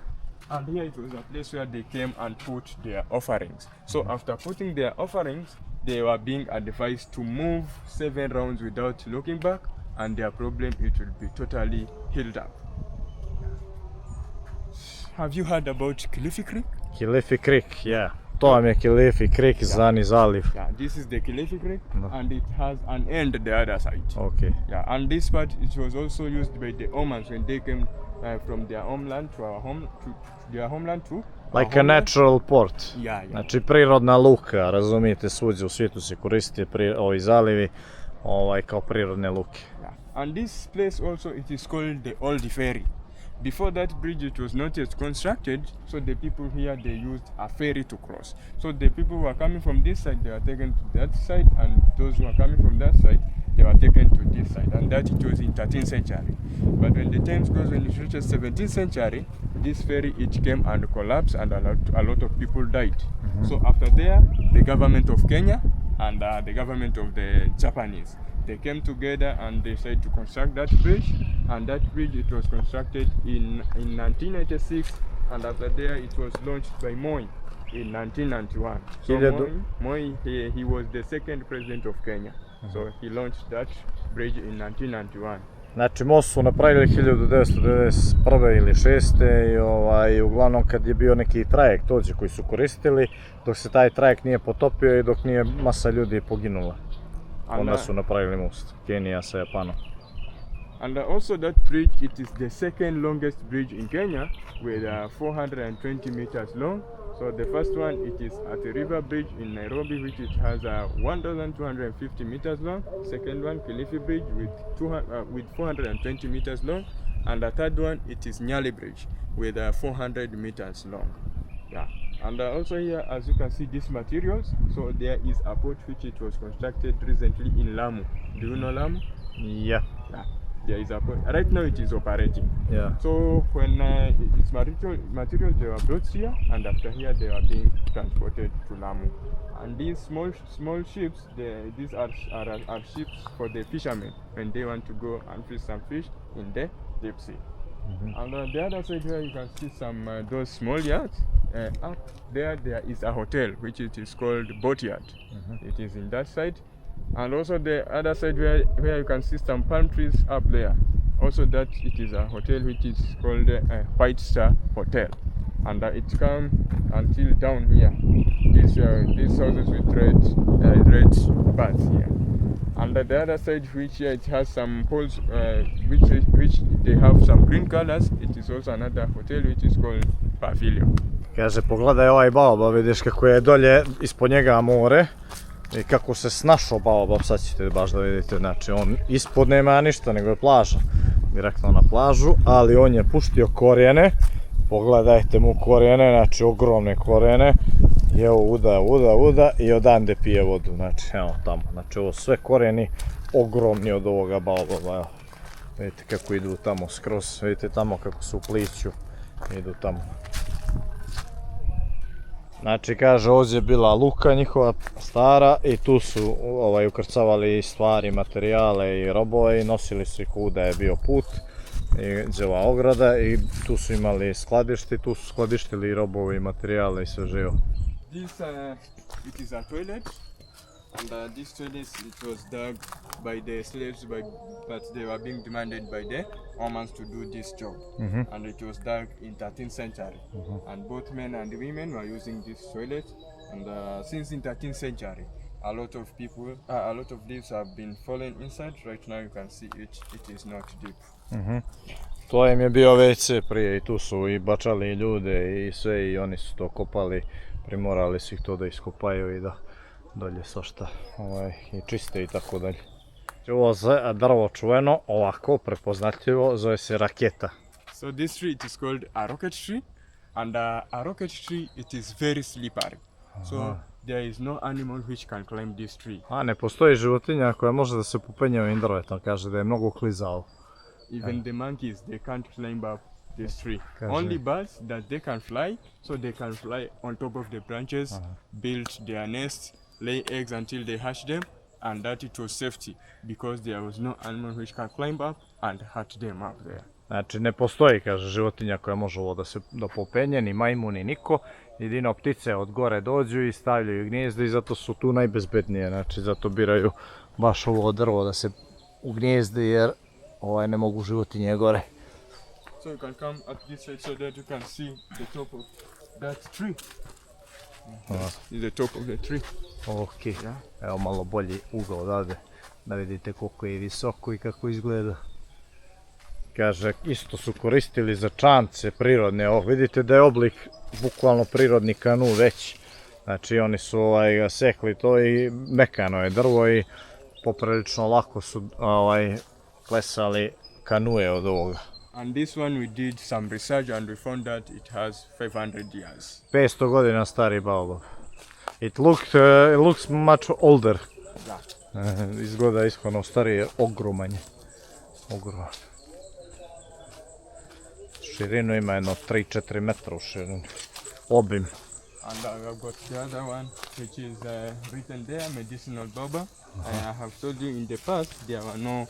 And here it was a place where they came and put their offerings. So after putting their offerings, they were being advised to move 7 rounds without looking back, and their problem, it will be totally healed up. Have you heard about Kilifi Creek? Kilifi Creek, yeah. To vam je Kilifi Creek, Zani zaliv. Yeah, this is the Kilifi Creek, and it has an end the other side. Okay. Yeah, and this part, it was also used by the Omans when they came from their homeland to our home, to their homeland too. Like a natural port. Yeah. Znači prirodna luka, razumijete, svugdje u svijetu se koriste ovi zalivi kao prirodne luke. Yeah. And this place also, it is called the Old Ferry. Before that bridge, it was not yet constructed, so the people here, they used a ferry to cross. So the people who are coming from this side, they were taken to that side, and those who are coming from that side, they were taken to this side, and that it was in 13th century. But when the times goes, when it reaches 17th century, this ferry, it came and collapsed, and a lot of people died. So after there, the government of Kenya and the government of the Japanese, they came together and they decided to construct that bridge, and that bridge, it was constructed in 1996, and after there it was launched by Moi in 1991. So Moi he was the second president of Kenya, so he launched that bridge in 1991. Znači most su napravili 1991. ili 6. I uglavnom kad je bio neki trajekt ovdje koji su koristili, dok se taj trajekt nije potopio I dok nije masa ljudi poginula. Onda su napravili most, Kenija sa Japanom. And also that bridge, it is the second longest bridge in Kenya with 420 meters long. So the first one, it is at the river bridge in Nairobi, which it has 1,250 meters long. Second one, Kilifi bridge with 420 meters long. And the third one, it is Nyali bridge with 400 meters long. Yeah. And also here, as you can see, these materials. So there is a port which it was constructed recently in Lamu. Do you know Lamu? Yeah. There is a port. Right now it is operating. Yeah. So when its materials they were brought here, and after here they are being transported to Lamu. And these small ships, these are ships for the fishermen when they want to go and fish some fish in the deep sea. And on the other side here you can see some those small yachts. Up there is a hotel which it is called Boatyard. It is in that side. And also the other side where you can see some palm trees up there. Also that it is a hotel which is called White Star Hotel. And it comes until down here. These houses with red bars here. And the other side which it has some poles which they have some green colors. It is also another hotel which is called Pavilion. Kaže, pogledaj ovaj baobab, vidiš kako je dolje ispod njega more I kako se snašao baobab, sad ćete baš da vidite, znači on ispod nema ništa nego je plaža, direktno na plažu, ali on je puštio korijene, pogledajte mu korijene, znači ogromne korijene, I evo uda I odande pije vodu, znači evo tamo, znači ovo sve korijeni ogromni od ovoga baobaba, evo, vidite kako idu tamo skroz, vidite tamo kako su u pliću, idu tamo. Znači kaže ovdje je bila luka njihova stara I tu su ukrcavali stvari, materijale I robove I nosili su ih kuda je bio put I gdje ova ograda I tu su imali skladište, tu su skladištili I robove I materijale I sve živo. This it is a toilet. And these toilets, it was dug by the slaves, but they were being demanded by the Omans to do this job. And it was dug in 13th century. And both men and women were using this toilet. And since in 13th century, a lot of people, a lot of leaves have been fallen inside. Right now you can see it is not deep. To im je bio WC prije i tu su i bačali ljude i sve i oni su to kopali, primorali su ih to da iskopaju i da dolje svašta i čiste i tako dalje. Ovo drvo čuveno, ovako prepoznatljivo, zove se raketa. So this tree it is called a rocket tree, and a rocket tree it is very slippery. So there is no animal which can climb this tree. A ne postoji životinja koja može da se popenje ovim drvetom, kaže da je mnogo klizao. Even the monkeys, they can't climb up this tree. Only birds that they can fly, so they can fly on top of the branches, build their nests, lay eggs until they hatch them, and that it was safety because there was no animal which can climb up and hatch them up there. Znači ne postoji, kaže, životinja koja može ovo da popenje, ni majmun, ni niko. Jedino ptice od gore dođu i stavljaju gnijezde i zato su tu najbezbednije. Znači zato biraju baš ovo drvo da se ugnijezde jer ne mogu životinje gore. So you can come at this side so that you can see the top of that tree. Is the top of the tree. Ok, evo malo bolji ugao odavde da vidite koliko je visoko i kako izgleda. Kaže, isto su koristili za čamce prirodne, vidite da je oblik bukvalno prirodni kanu veći. Znači oni su sekli to i mekano je drvo i poprilično lako su klesali kanuje od ovoga. And this one we did some research and we found that it has 500 years. 500 godina stari baobab. It looks much older. Izgleda iskreno starije, ogroman je. Ogroman. Širinu ima jedno 3-4 metra u širinu. Obim. And I've got the other one which is written there, medicinal baobab. I have told you in the past there were no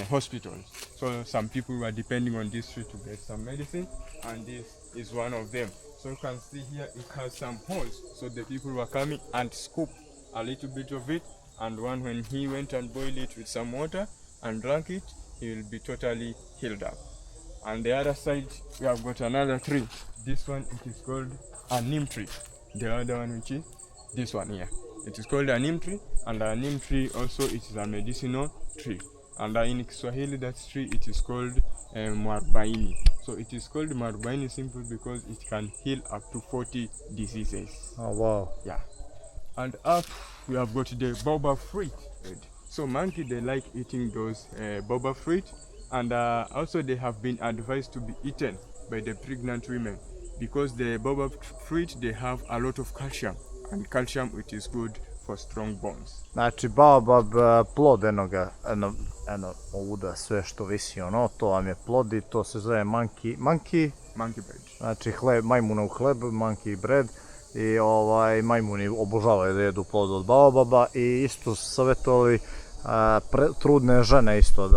hospitals. So some people were depending on this tree to get some medicine, and this is one of them. So you can see here it has some holes. So the people were coming and scoop a little bit of it, and when he went and boiled it with some water and drank it, he will be totally healed up. On the other side, we have got another tree. This one, it is called a neem tree. The other one, which is this one here. It is called a neem tree, and a neem tree also it is a medicinal tree. And in Kiswahili, that tree it is called mwarobaini. So it is called mwarobaini simply because it can heal up to 40 diseases. Oh wow! Yeah. And up we have got the baobab fruit. So monkey they like eating those baobab fruit, and also they have been advised to be eaten by the pregnant women because the baobab fruit they have a lot of calcium, and calcium it is good for strong bones. Znači baobab plod ovuda sve što visi to vam je plod i to se zove monkey bread. Znači majmunov hleb, monkey bread i majmuni obožavaju da jedu plod od baobaba i isto savjetovali trudne žene isto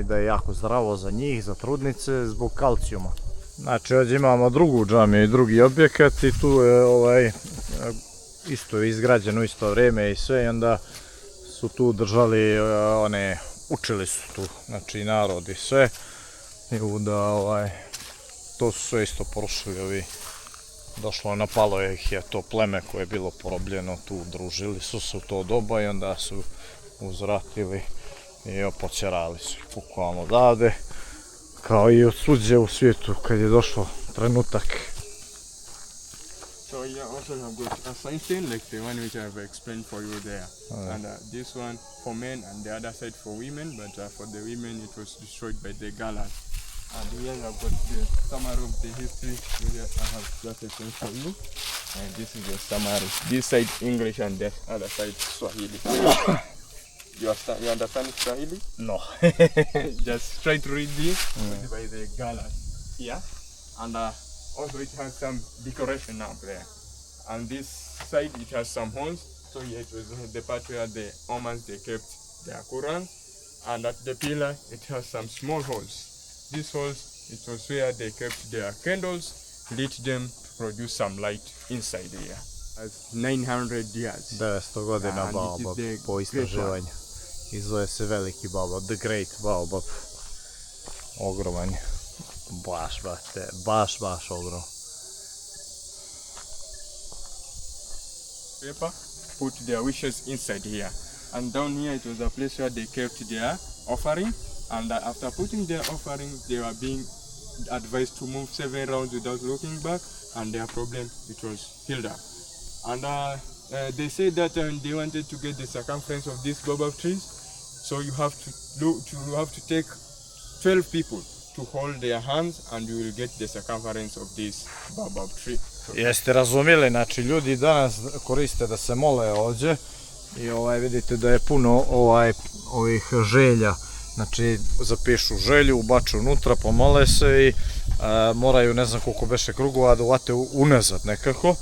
da je jako zdravo za njih, za trudnice zbog kalcijuma. Znači ovdje imamo drugu džamiju i drugi objekat i tu je isto izgrađeno u isto vrijeme i sve i onda su tu držali učili su tu, znači narod i sve i onda to su sve isto porušili ovi, došlo napalo ih je to pleme koje je bilo porobljeno, tu družili su se u to doba i onda su uzvratili i potjerali su ih bukvalno odavde, kao i od svuđe u svijetu kad je došlo trenutak. So here also have got a sign like the one which I have explained for you there. And this one for men and the other side for women, but for the women it was destroyed by the Galas. And here I have got the summary of the history. Here I have just explained for you. And this is the summary. This side English and the other side Swahili. You understand Swahili? No. Just try to read this by the Galas here. And also it has some decoration up there. And this side it has some holes. So here it was the part where the Omans they kept their Quran. And at the pillar it has some small holes. These holes it was where they kept their candles, lit them to produce some light inside here. 900 years. 900 godina And it is baobab the po great istraživanju. I zove se veliki baobab, the great baobab. Ogroman je. Baš, brate, baš ogrom. Paper, put their wishes inside here. And down here it was a place where they kept their offering. And after putting their offering, they were being advised to move 7 rounds without looking back. And their problem, it was healed up. And they said that they wanted to get the circumference of these baobab trees. So you have to take 12 people to hold their hands and you will get the circumference of this baobab tree. Jeste razumjeli, znači ljudi danas koriste da se mole ovdje i vidite da je puno ovih želja, znači zapišu želju, ubaču unutra, pomole se i moraju ne znam koliko beše krugova da uvate unazad nekako,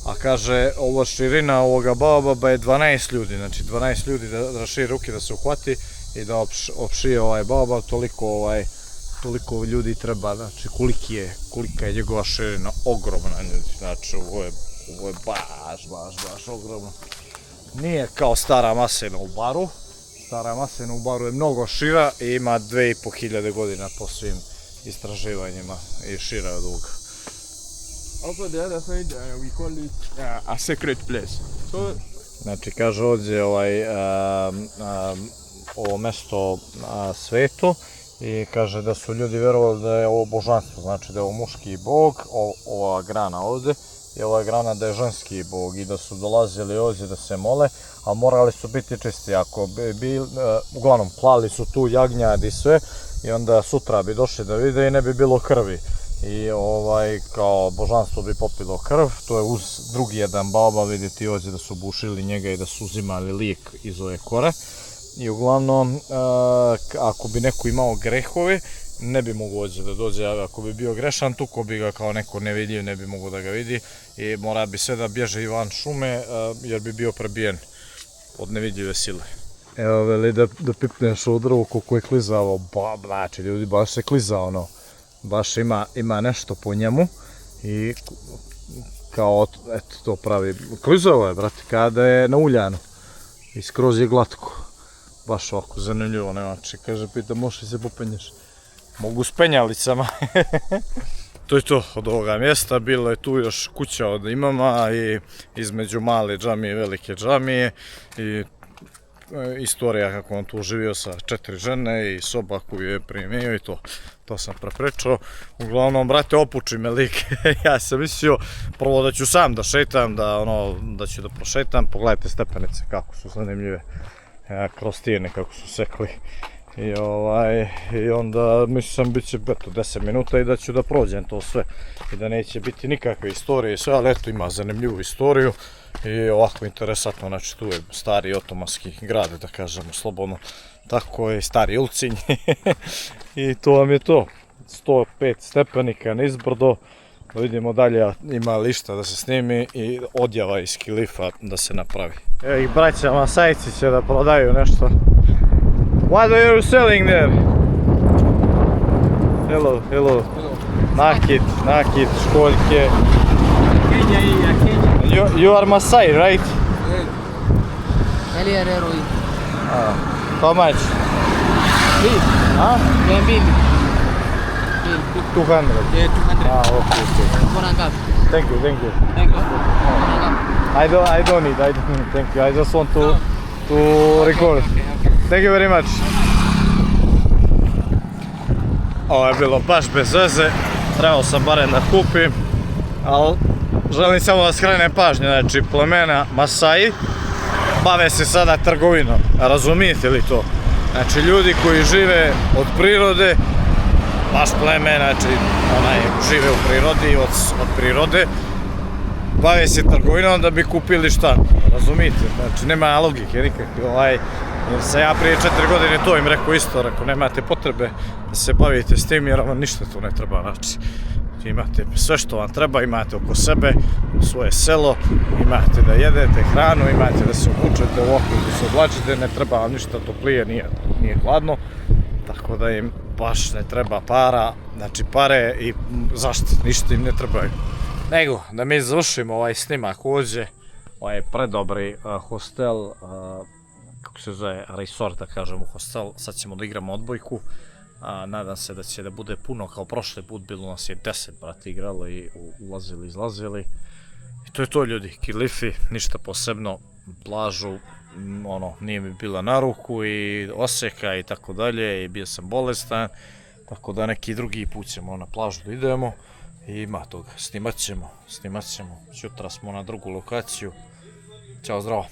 a kaže ova širina ovoga baobaba je 12 ljudi, znači 12 ljudi da raširi ruke da se uhvati i da opšije ovaj baobab, toliko ljudi treba, znači kolika je njegova širina, ogromna ljudi, znači ovo je baš ogromno. Nije kao stara maslina u Baru, stara maslina u Baru je mnogo šira i ima 2500 godina po svim istraživanjima i šira od ovoga. Also the other side we call it a sacred place. Znači kaže ovdje ovo mesto sveto. I kaže da su ljudi vjerovali da je ovo božanstvo, znači da je ovo muški bog, ova grana ovdje, i ova grana da je ženski bog i da su dolazili ovdje da se mole, a morali su biti čisti, uglavnom klali su tu jagnjad i sve i onda sutra bi došli da vide i ne bi bilo krvi. I kao božanstvo bi popilo krv, to je uz drugi jedan baobab, vidite ovdje da su bušili njega i da su uzimali lijek iz ove kore. I uglavnom, ako bi neko imao grehove, ne bi mogo ovdje da dođe, ako bi bio grešan, tuko bi ga kao neko nevidljiv, ne bi mogo da ga vidi i mora bi sve da bježe i van šume, jer bi bio prebijen od nevidljive sile. Evo veli da pipneš u drvu koliko je klizavo, znači ljudi baš se klizao, baš ima nešto po njemu i kao, eto to pravi, klizavo je brate, kada je na uljanu i skroz je glatko. Baš ovako zanimljivo, znači, kaže, pita, možeš li se popenješ? Mogu s penjalicama. To je to od ovoga mjesta, bilo je tu još kuća od imama i između male džamije i velike džamije i istorija kako on tu živio sa 4 žene i soba koju je primio i to sam preprečao. Uglavnom, brate, opuči me lik, ja sam mislio prvo da ću sam da šetam, da ću da prošetam, pogledajte stepenice kako su zanimljive. Kroz tijene kako su sekli i onda mislim bit će 10 minuta i da ću da prođem to sve i da neće biti nikakve istorije i sve, ali eto ima zanimljivu istoriju i ovako interesantno, znači tu je stari otomanski grad, da kažemo slobodno, tako je stari Ulcinj i to vam je to, 105 stepenika nizbrdo, da vidimo dalje ima li šta da se snimi i odjava iz Kilifa da se napravi. Evo ih braća Masajci će da prodaju nešto. What are you selling there? Hello. Nakit, školjke. You are Masai, right? How much? Bill. Huh? Yeah, bill. 200. Yeah, 200. Okay. Thank you. Thank you. I don't need, thank you. I just want to record. Okay. Thank you very much. Ovo je bilo baš bez veze, trebao sam barem da kupim, ali želim samo da skrenem pažnju, znači plemena Masaji bave se sada trgovinom, razumijete li to? Znači ljudi koji žive od prirode, baš pleme, znači žive u prirodi, od prirode, bave se trgovinom da bi kupili šta, razumijete? Znači nema logike nikakve, jer sam ja prije 4 godine to im rekao isto, rekao nemate potrebe da se bavite s tim jer vam ništa tu ne treba, znači imate sve što vam treba, imate oko sebe, svoje selo, imate da jedete hranu, imate da se obučete ovako da se oblačite, ne treba vam ništa toplije, nije hladno, tako da im baš ne treba para, znači pare i zašto, ništa im ne trebaju. Nego, da mi završimo ovaj snimak ovdje, Ovaj predobri hostel, kako se zove, resort, da kažemo, hostel. Sad ćemo da igramo odbojku. Nadam se da će da bude puno kao prošli put, bilo nas je 10 brati igralo i ulazili, izlazili. I to je to, ljudi, Kilifi, ništa posebno, plažu, nije mi bila na ruku i oseka i tako dalje, i bio sam bolestan, tako da neki drugi put ćemo na plažu da idemo i ima toga, snimat ćemo, sutra smo na drugu lokaciju. Ćao, zdravo!